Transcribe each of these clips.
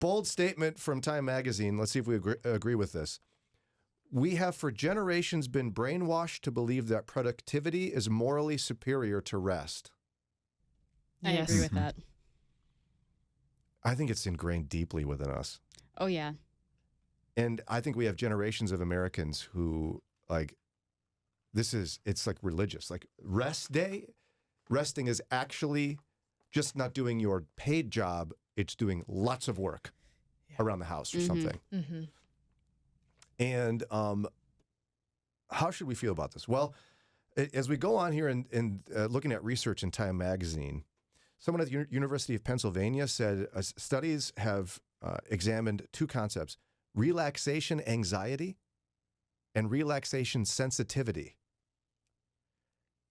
Bold statement from Time Magazine. Let's see if we agree with this. We have for generations been brainwashed to believe that productivity is morally superior to rest. I agree with that. I think it's ingrained deeply within us. Oh, yeah. And I think we have generations of Americans who, like, it's like religious. Like, resting is actually just not doing your paid job. It's doing lots of work around the house or something. Mm-hmm. And how should we feel about this? Well, as we go on here and looking at research in Time Magazine, someone at the University of Pennsylvania said studies have examined two concepts: relaxation anxiety and relaxation sensitivity.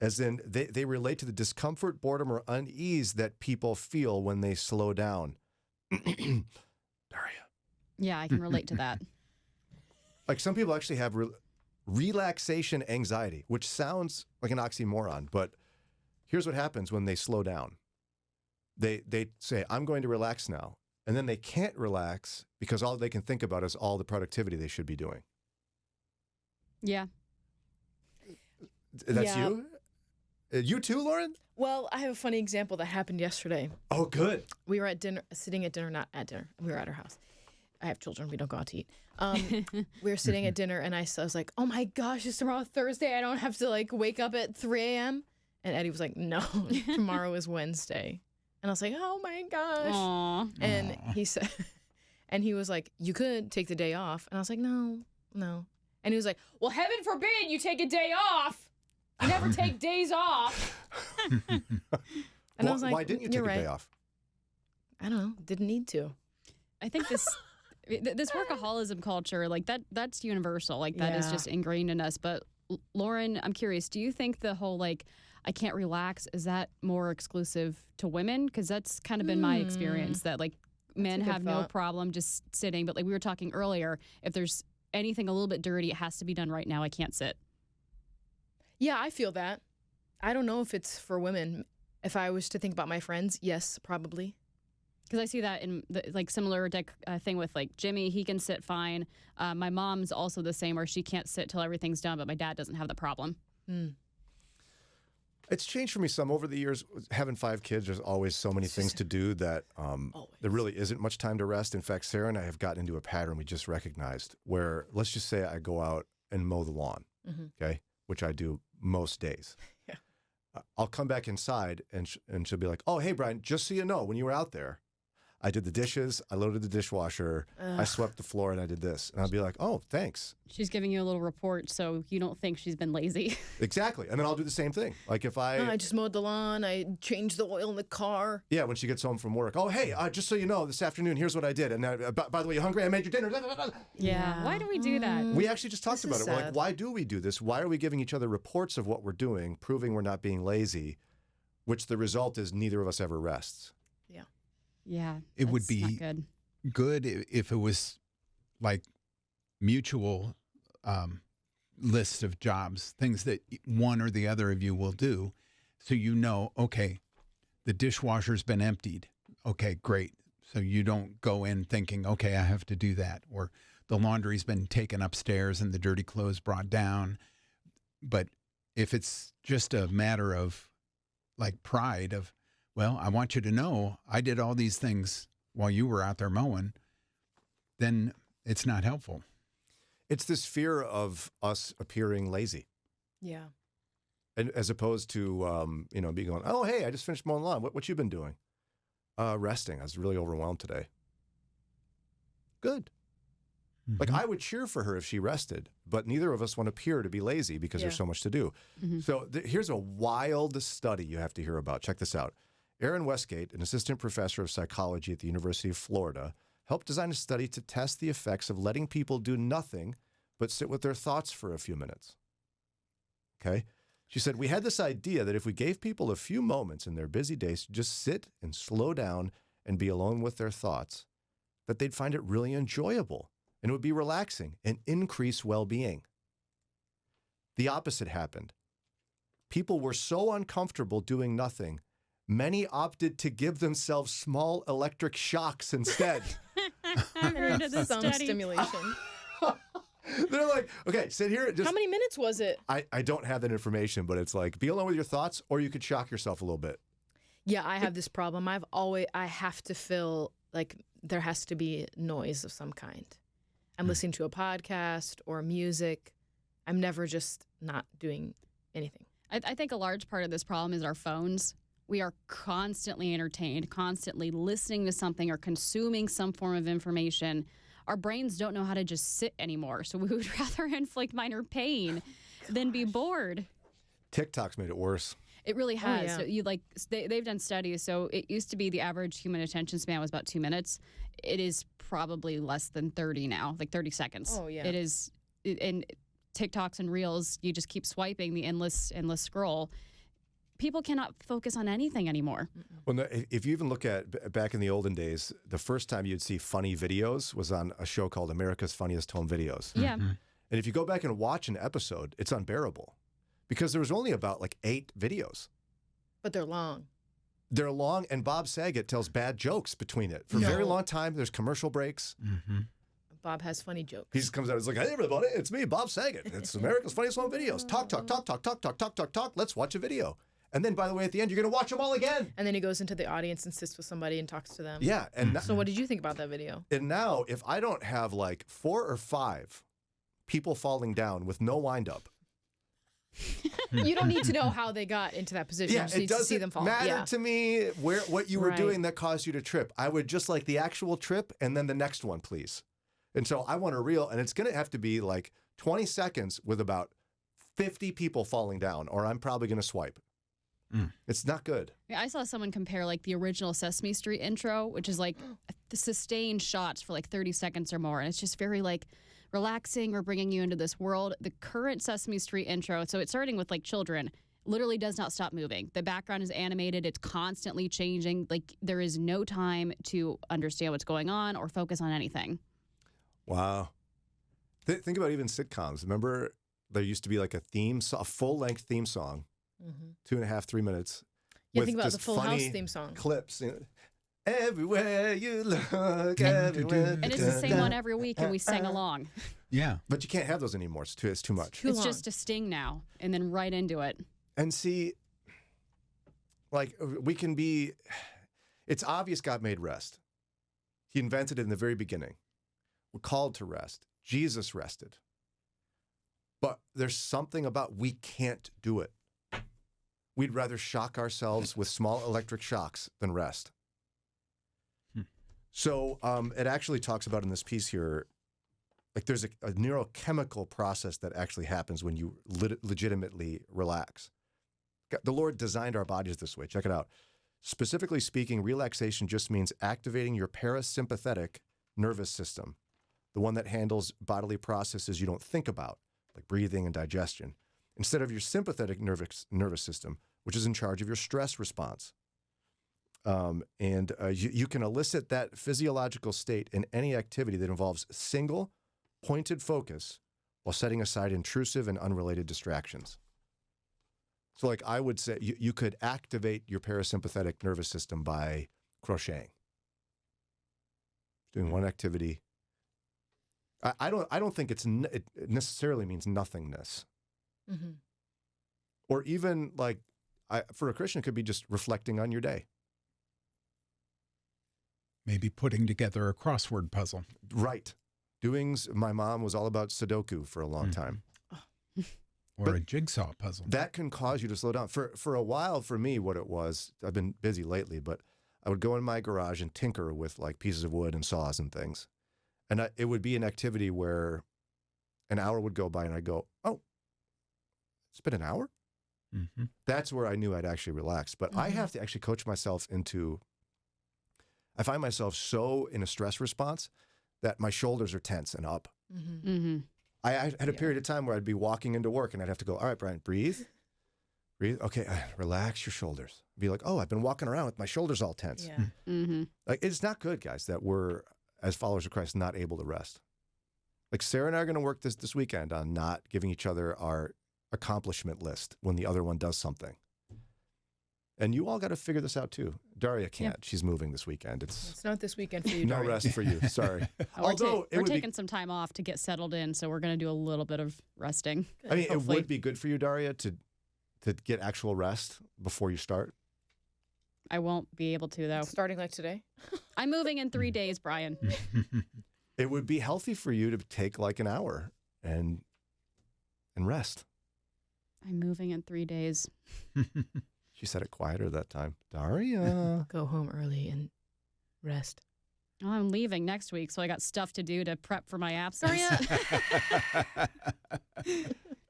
As in, they relate to the discomfort, boredom, or unease that people feel when they slow down. Daria. Yeah, I can relate to that. Like, some people actually have relaxation anxiety, which sounds like an oxymoron, but here's what happens when they slow down. They say, I'm going to relax now. And then they can't relax because all they can think about is all the productivity they should be doing. Yeah. That's you? You too, Lauren? Well, I have a funny example that happened yesterday. Oh, good. We were at dinner, sitting at dinner, not at dinner. We were at our house. I have children. We don't go out to eat. We were sitting at dinner, and I was like, oh, my gosh, it's tomorrow Thursday. I don't have to, like, wake up at 3 a.m.? And Eddie was like, no, tomorrow is Wednesday. And I was like, oh, my gosh. Aww. And he said, and he was like, you could take the day off. And I was like, no. And he was like, well, heaven forbid you take a day off. You never take days off. And I was like, why didn't you take a day off? I don't know. Didn't need to. I think this workaholism culture, like that's universal. Like that is just ingrained in us. But Lauren, I'm curious, do you think the whole, like, I can't relax, is that more exclusive to women? Because that's kind of been my experience, that, like, men have no problem just sitting. But like we were talking earlier, if there's anything a little bit dirty, it has to be done right now. I can't sit. Yeah, I feel that. I don't know if it's for women. If I was to think about my friends, yes, probably. Because I see that in like similar thing with like Jimmy. He can sit fine. My mom's also the same, where she can't sit till everything's done, but my dad doesn't have the problem. It's changed for me some over the years. Having 5 kids, there's always so many things to do that there really isn't much time to rest. In fact, Sarah and I have gotten into a pattern we just recognized where, let's just say I go out and mow the lawn, okay, which I do most days. Yeah. I'll come back inside and she'll be like, oh, hey, Brian, just so you know, when you were out there, I did the dishes, I loaded the dishwasher, I swept the floor, and I did this. And I'll be like, oh, thanks. She's giving you a little report so you don't think she's been lazy. Exactly. And then I'll do the same thing. Like if I just mowed the lawn, I changed the oil in the car. Yeah, when she gets home from work. Oh, hey, just so you know, this afternoon, here's what I did. And by the way, you hungry? I made your dinner. Yeah. Why do we do that? We actually just talked about it. Sad. We're like, why do we do this? Why are we giving each other reports of what we're doing, proving we're not being lazy, which the result is neither of us ever rests? Yeah. It would be good if it was like mutual list of jobs, things that one or the other of you will do. So you know, okay, the dishwasher's been emptied. Okay, great. So you don't go in thinking, okay, I have to do that. Or the laundry's been taken upstairs and the dirty clothes brought down. But if it's just a matter of like pride of, well, I want you to know I did all these things while you were out there mowing, then it's not helpful. It's this fear of us appearing lazy. Yeah. And as opposed to, being going, oh, hey, I just finished mowing the lawn. What you been doing? Resting. I was really overwhelmed today. Good. Mm-hmm. Like, I would cheer for her if she rested, but neither of us want to appear to be lazy because there's so much to do. Mm-hmm. So here's a wild study you have to hear about. Check this out. Aaron Westgate, an assistant professor of psychology at the University of Florida, helped design a study to test the effects of letting people do nothing but sit with their thoughts for a few minutes. Okay? She said, we had this idea that if we gave people a few moments in their busy days to just sit and slow down and be alone with their thoughts, that they'd find it really enjoyable and it would be relaxing and increase well-being. The opposite happened. People were so uncomfortable doing nothing, many opted to give themselves small electric shocks instead. I've heard of this Some study. stimulation. They're like, okay, sit here. Just How many minutes was it? I don't have that information, but it's like be alone with your thoughts, or you could shock yourself a little bit. Yeah, I have this problem. I have to feel like there has to be noise of some kind. I'm listening to a podcast or music. I'm never just not doing anything. I think a large part of this problem is our phones. We are constantly entertained, constantly listening to something or consuming some form of information. Our brains don't know how to just sit anymore, so we would rather inflict minor pain than be bored. TikTok's made it worse. It really has. yeah. So they've done studies. So it used to be the average human attention span was about 2 minutes. It is probably less than 30 now, like 30 seconds. Oh, yeah. It is, and TikToks and Reels, you just keep swiping the endless scroll. People cannot focus on anything anymore. Well, no, if you even look at back in the olden days, the first time you'd see funny videos was on a show called America's Funniest Home Videos. Yeah. And if you go back and watch an episode, it's unbearable because there was only about like 8 videos. But they're long. They're long, and Bob Saget tells bad jokes between it. For a very long time, there's commercial breaks. Bob has funny jokes. He just comes out, he's like, hey, everybody, it's me, Bob Saget. It's America's Funniest Home Videos. Talk. Let's watch a video. And then, by the way, at the end, you're going to watch them all again. And then he goes into the audience and sits with somebody and talks to them. Yeah. And, So what did you think about that video? and now, if I don't have like 4 or 5 people falling down with no wind up, You don't need to know how they got into that position. You just it need to see them doesn't fall. matter Yeah. to me what you were Right. doing that caused you to trip. I would just like the actual trip and then the next one, please. And so I want a reel, and it's going to have to be like 20 seconds with about 50 people falling down, or I'm probably going to swipe. It's not good. I saw someone compare like the original Sesame Street intro, which is like the sustained shots for like 30 seconds or more. And it's just very like relaxing or bringing you into this world. The current Sesame Street intro, so it's starting with like children, literally does not stop moving. The background is animated. It's constantly changing. Like there is no time to understand what's going on or focus on anything. Wow. Think about even sitcoms. Remember, there used to be like a full-length theme song, 2.5, 3 minutes. Yeah, with think about the just Full House funny theme song. clips. Everywhere you look, everywhere. And it's the same one every week, and we sang along. Yeah. But you can't have those anymore. It's too much. Too It's long. just a sting now, and then right into it. And see, like we can be, it's obvious God made rest. He invented it in the very beginning. We're called to rest. Jesus rested. But there's something about we can't do it. We'd rather shock ourselves with small electric shocks than rest. So it actually talks about in this piece here, like there's a neurochemical process that actually happens when you legitimately relax. The Lord designed our bodies this way. Check it out. Specifically speaking, relaxation just means activating your parasympathetic nervous system, the one that handles bodily processes you don't think about, like breathing and digestion, instead of your sympathetic nervous system, which is in charge of your stress response. You can elicit that physiological state in any activity that involves single, pointed focus while setting aside intrusive and unrelated distractions. So like I would say, you could activate your parasympathetic nervous system by crocheting, doing one activity. I don't think it necessarily means nothingness. Mm-hmm. Or even like, for a Christian, it could be just reflecting on your day. Maybe putting together a crossword puzzle. Right. My mom was all about Sudoku for a long time. Or a jigsaw puzzle. That can cause you to slow down. For a while, for me, what it was, I've been busy lately, but I would go in my garage and tinker with like pieces of wood and saws and things. And it would be an activity where an hour would go by and I'd go, oh, it's been an hour? Mm-hmm. That's where I knew I'd actually relax. But I have to actually coach myself I find myself so in a stress response that my shoulders are tense and up. Mm-hmm. Mm-hmm. I had a period of time where I'd be walking into work and I'd have to go, all right, Brian, breathe. Okay, relax your shoulders. Be like, oh, I've been walking around with my shoulders all tense. Yeah. Mm-hmm. Like, it's not good, guys, that we're, as followers of Christ, not able to rest. Like Sarah and I are going to work this weekend on not giving each other our accomplishment list when the other one does something. And you all got to figure this out too. Daria can't. She's moving this weekend. It's not this weekend for you, No Daria. rest for you. Sorry. Although we're taking some time off to get settled in, so we're going to do a little bit of resting. I mean, hopefully. it would be good for you, Daria, to get actual rest before you start. I won't be able to, though. Starting like today. I'm moving in 3 days, Brian. It would be healthy for you to take like an hour and rest. I'm moving in 3 days. She said it quieter that time. Daria. Go home early and rest. Oh, I'm leaving next week, so I got stuff to do to prep for my absence.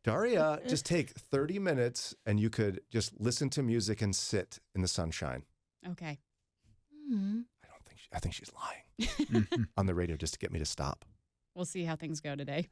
Daria, just take 30 minutes and you could just listen to music and sit in the sunshine. Okay. I think she's lying on the radio just to get me to stop. We'll see how things go today.